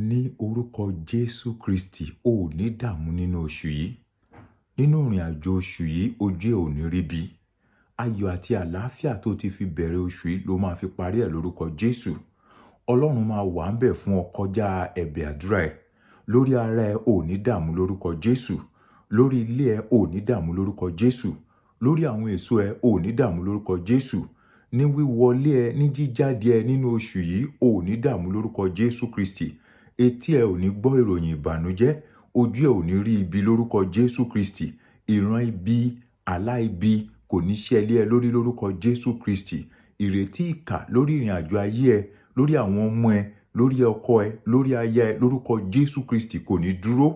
Ní orúkọ Jésù Kristi, o ò ní dààmú nínú oṣù yìí. Nínú ìrìn àjò oṣù yìí, ojú ẹ ò ní rí bí. Ayọ̀ àti àlàáfíà tó ti fi bẹ̀rẹ̀ oṣù yìí ló máa fi parí ẹ̀ lórúkọ Jésù. Ọlọ́run máa wà ń bẹ̀ fún ọ kọjá ẹ̀bẹ̀ àdúrà ẹ̀. Lórí ara ẹ ò ní dààmú lórúkọ Jésù. Lórí ilé ẹ ò ní dààmú lórúkọ Jésù. Lórí àwọn èso ẹ ò ní dààmú lórúkọ Jésù. Ní wíwọlé ẹ, ní jíjáde ẹ nínú oṣù yìí ò ní dààmú lórúkọ Jésù Kristi. Etí ẹ ò ní gbọ́ ìròyìn ìbànújẹ́, ojú ẹ ò ní rí ibi lórúkọ Jésù Kristi. Ìran ibi, àlá ibi kò ní ṣẹlẹ̀ ẹ lórí lórúkọ Jésù Kristi. Ìrètí ìkà lórí ìrìn àjò ayé ẹ, lórí àwọn ọmọ ẹ, lórí ọkọ ẹ, lórí aya ẹ lórúkọ Jésù Kristi kò ní dúró.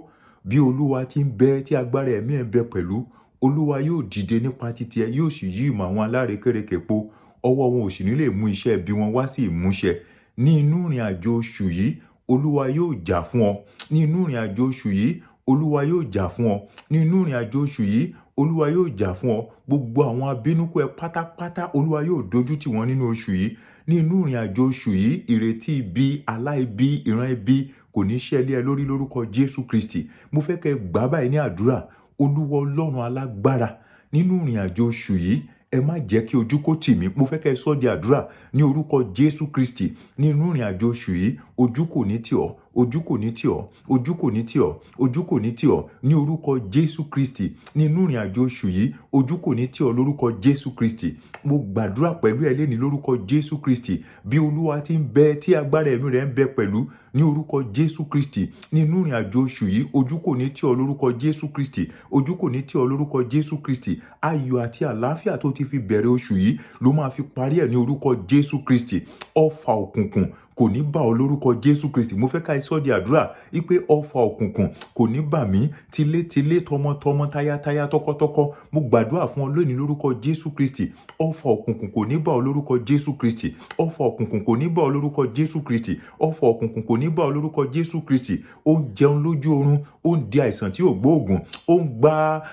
Bí Olúwa ti ń bẹ tí agbára ẹ̀mí ẹ ń bẹ pẹ̀lú, Olúwa yóò dìde nípa títí ẹ, yóò sì yí ìmọ̀ àwọn alárékérekè po. Ọwọ́ wọn ò sì ní lè mú iṣẹ́ ibi wọn wá sí ìmúṣẹ. Ní inú ìrìn àjò oṣù yìí, Olúwa yóò jà fún ọ. Ní inú ìrìn àjò oṣù yìí, Olúwa yóò jà fún ọ. Ní inú ìrìn àjò oṣù yìí, Olúwa yóò jà fún ọ. Gbogbo àwọn abínúkú ẹ pátápátá, Olúwa yóò dojú tì wọ́n nínú oṣù yìí. Ní inú ìrìn àjò oṣù yìí, ìrètí ibi, àlá ibi, ìran ibi kò ní ṣẹlẹ̀ ẹ lórí lórúkọ Jésù Kristi. Mo fẹ́ kẹ́ gbà báyìí ní àdúrà. Olúwa Ọlọ́run alágbára, nínú ìrìn àjò oṣù yìí, ẹ má jẹ́ kí ojú kó tì mí. Mo fẹ́ kẹ́ sọ di àdúrà ní orúkọ Jésù Kristi. Nínú ìrìn àjò oṣù yìí, ojú kò ní tì ọ́, ojú kò ní tì ọ́, ojú kò ní tì ọ́, ojú kò ní tì ọ́ ní orúkọ Jésù Kristi. Nínú ìrìn àjò oṣù yìí, ojú kò ní tì ọ́ lórúkọ Jésù Kristi. Mo gbàdúrà pẹ̀lú ẹ lẹ́ni lórúkọ Jésù Kristi. Bí Olúwa ti ń bẹ tí agbára ẹ̀mí rẹ̀ ń bẹ pẹ̀lú ní orúkọ Jésù Kristi. Nínú ìrìn àjò oṣù yìí, ojú kò ní tì ọ́ lórúkọ Jésù Kristi. Ojú kò ní tì ọ́ lórúkọ Jésù Kristi. Ayọ̀ àti àlàáfíà tó ti fi bẹ̀rẹ̀ oṣù yìí ló máa fi parí ẹ̀ ní orúkọ Jésù Kristi. Ọfà òkùnkùn kò ní bà ọ́ lórúkọ Jésù Kristi. Mo fẹ́ ká sọ di àdúrà wípé ọfà òkùnkùn kò ní bà mí tilétilé, tọmọtọmọ, tayátayá, tọkọtọkọ. Mo gbàdúrà fún ọ lónìí lórúkọ Jésù Kristi. Ọfà òkùnkùn kò ní bà ọ́ lórúkọ Jésù Kristi. Ọfà òkùnkùn kò ní bà ọ́ lórúkọ Jésù Kristi. Ọfà òkùnkùn kò ní bà ọ́ lórúkọ Jésù Kristi. Ó ń jẹun lójú oorun, ó ń di àìsàn tí ò gbóògùn, ó ń gba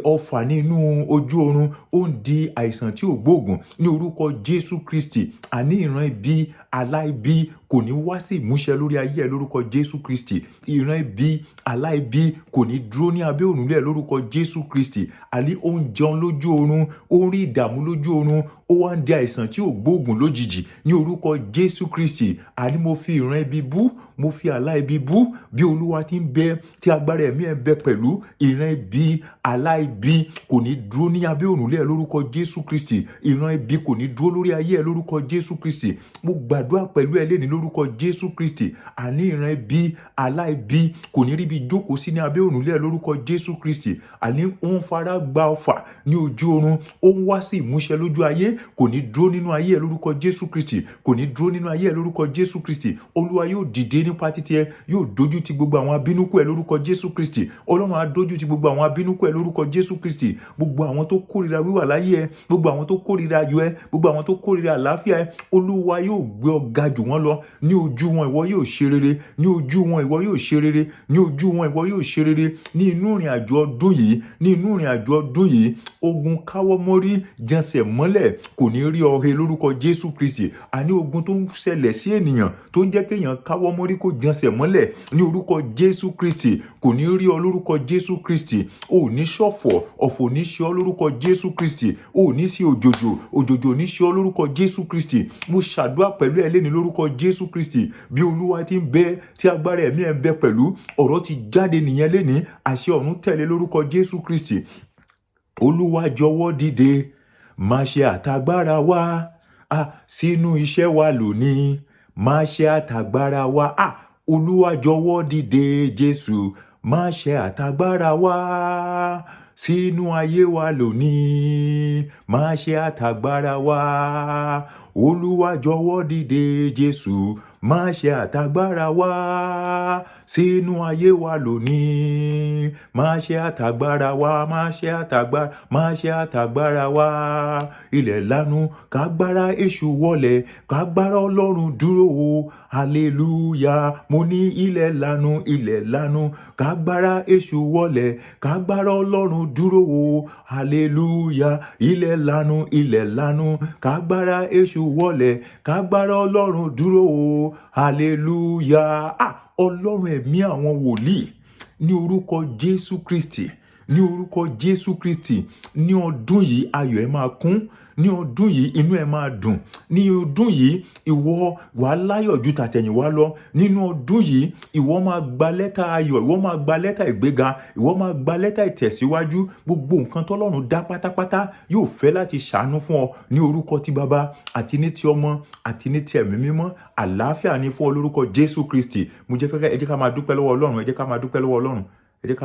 ọfà nínú ojú oorun, ó ń di àìsàn tí ò gbóògùn ní orúkọ Jésù Kristi. Àní ìran ibi, àlá ibi kò ní wá sí ìmúṣẹ lórí ayé ẹ lórúkọ Jésù Kristi. Ìran ibi, àlá ibi kò ní dúró ní abẹ́ òrùlé ẹ lórúkọ Jésù Kristi. Àní ó ń jẹun lójú oorun, ó ń rí ìdààmú lójú oorun, ó wá ń di àìsàn tí ò gbóògùn lójijì ní orúkọ Jésù Kristi. Àní mo fi ìran ibi bú, mo fi àlá ibi bú. Bí Olúwa ti ń bẹ tí agbára ẹ̀mí ẹ ń bẹ pẹ̀lú, ìran ibi, àlá ibi kò ní dúró ní abẹ́ òrùlé ẹ lórúkọ Jésù Kristi. Ìran ibi kò ní dúró lórí ayé ẹ lórúkọ Jésù Kristi. Mo gbàdúrà pẹ̀lú ẹ lẹ́ni lórúkọ Jésù Kristi. Àní ìran ibi, àlá ibi kò ní ríbi jókòó sí ní abẹ́ òrùlé ẹ lórúkọ Jésù Kristi. Àní ó ń fara gba ọfà ní ojú oorun, ó ń wá sí ìmúṣẹ lójú ayé, kò ní dúró nínú ayé ẹ lórúkọ Jésù Kristi. Kò ní dúró nínú ayé ẹ lórúkọ Jésù Kristi. Olúwa yóò dìde nípa títí ẹ, yóò dojú ti gbogbo àwọn abínúkú ẹ lórúkọ Jésù Kristi. Ọlọ́run á dojú ti gbogbo àwọn abínúkú ẹ lórúkọ Jésù Kristi. Gbogbo àwọn tó kórìíra wíwà láyé ẹ, gbogbo àwọn tó kórìíra ayọ̀ ẹ, gbogbo àwọn tó kórìíra àlàáfíà ẹ, Olúwa yóò gbé ọ ga jù wọ́n lọ. Ní ojú wọn ìwọ yóò ṣe rere, ní ojú wọn ìwọ yóò ṣe rere, ní ojú wọn ìwọ yóò ṣe rere. Ní inú ìrìn àjò ọdún yìí, ní inú ìrìn àjò ọdún yìí, ogun káwọ́ mórí jẹsẹ̀ mọ́lẹ̀ kò ní rí ọ he lórúkọ Jésù Kristi. Àní ogun tó ń ṣẹlẹ̀ sí ènìyàn tó ń jẹ́ kéèyàn káwọ́ mórí kó jẹsẹ̀ mọ́lẹ̀ ní orúkọ Jésù Kristi kò ní rí ọ lórúkọ Jésù Kristi. O ò ní ṣọ̀fọ̀, ọ̀fọ̀ ò ní ṣe ọ lórúkọ Jésù Kristi. O ò ní sí òjòjò, òjòjò ò ní ṣe ọ lórúkọ Jésù Kristi. Mo ṣàdúrà pẹ̀lú ẹ lẹ́ni lórúkọ Jésù Kristi. Bí Olúwa ti ń bẹ tí agbára ẹ̀mí ẹ ń bẹ pẹ̀lú, ọ̀rọ̀ ti jáde nìyẹn lẹ́ni, àṣẹ ọ̀run tẹ̀lé lórúkọ Jésù Kristi. Olúwa jọ̀wọ́ dìde, máa ṣe àtagbára wa sínú iṣẹ́ wa lónìí. Máa ṣe àtagbára wa Olúwa jọ̀wọ́ dìde Jésù, máa ṣe àtagbára wa sínú ayé wa lónìí. Máa ṣe àtagbára wa. Olúwa jọ̀wọ́ dìde Jésù, máa ṣe àtagbára wa sínú ayé wa lónìí. Máa ṣe àtagbára wa, máa ṣe àtagbára wa. Ilẹ̀ lanu, kágbára èṣù wọlẹ̀, kágbára Ọlọ́run dúró o. hallelujah. Mo ní ilẹ̀ lanu, kágbára èṣù wọlẹ̀, kágbára Ọlọ́run dúró o, hallelujah. Ilẹ̀ lanu, kágbára èṣù wọlẹ̀, kágbára Ọlọ́run dúró o, hallelujah. Ọlọ́run ẹ̀mí àwọn wòlíì, ní orúkọ Jésù Kristi, ní orúkọ Jésù Kristi, ní ọdún yìí ayọ̀ ẹ máa kún, ní ọdún yìí inú ẹ máa dùn, ní ọdún yìí ìwọ wà láyọ̀ ju tàtẹ̀yìnwá lọ, nínú ọdún yìí ìwọ máa gba lẹ́tà ayọ̀, ìwọ máa gba lẹ́tà ìgbéga, ìwọ máa gba lẹ́tà ìtẹ̀síwájú. Gbogbo nǹkan tọ́lọ́run dá pátápátá yóò fẹ́ láti ṣàánú fún ọ, ní orúkọ ti Baba àti ní ti Ọmọ àti ní ti Ẹ̀mí Mímọ́. Àlàáfíà ni fún ọ lórúkọ Jésù Kristi. Mo jẹ́ fẹ́ ẹ jẹ́ ká máa dúpẹ́ lọ́wọ́ Ọlọ́run, ẹ jẹ́ ká máa dúpẹ́ lọ́wọ́ Ọlọ́run, ẹ jẹ́ ká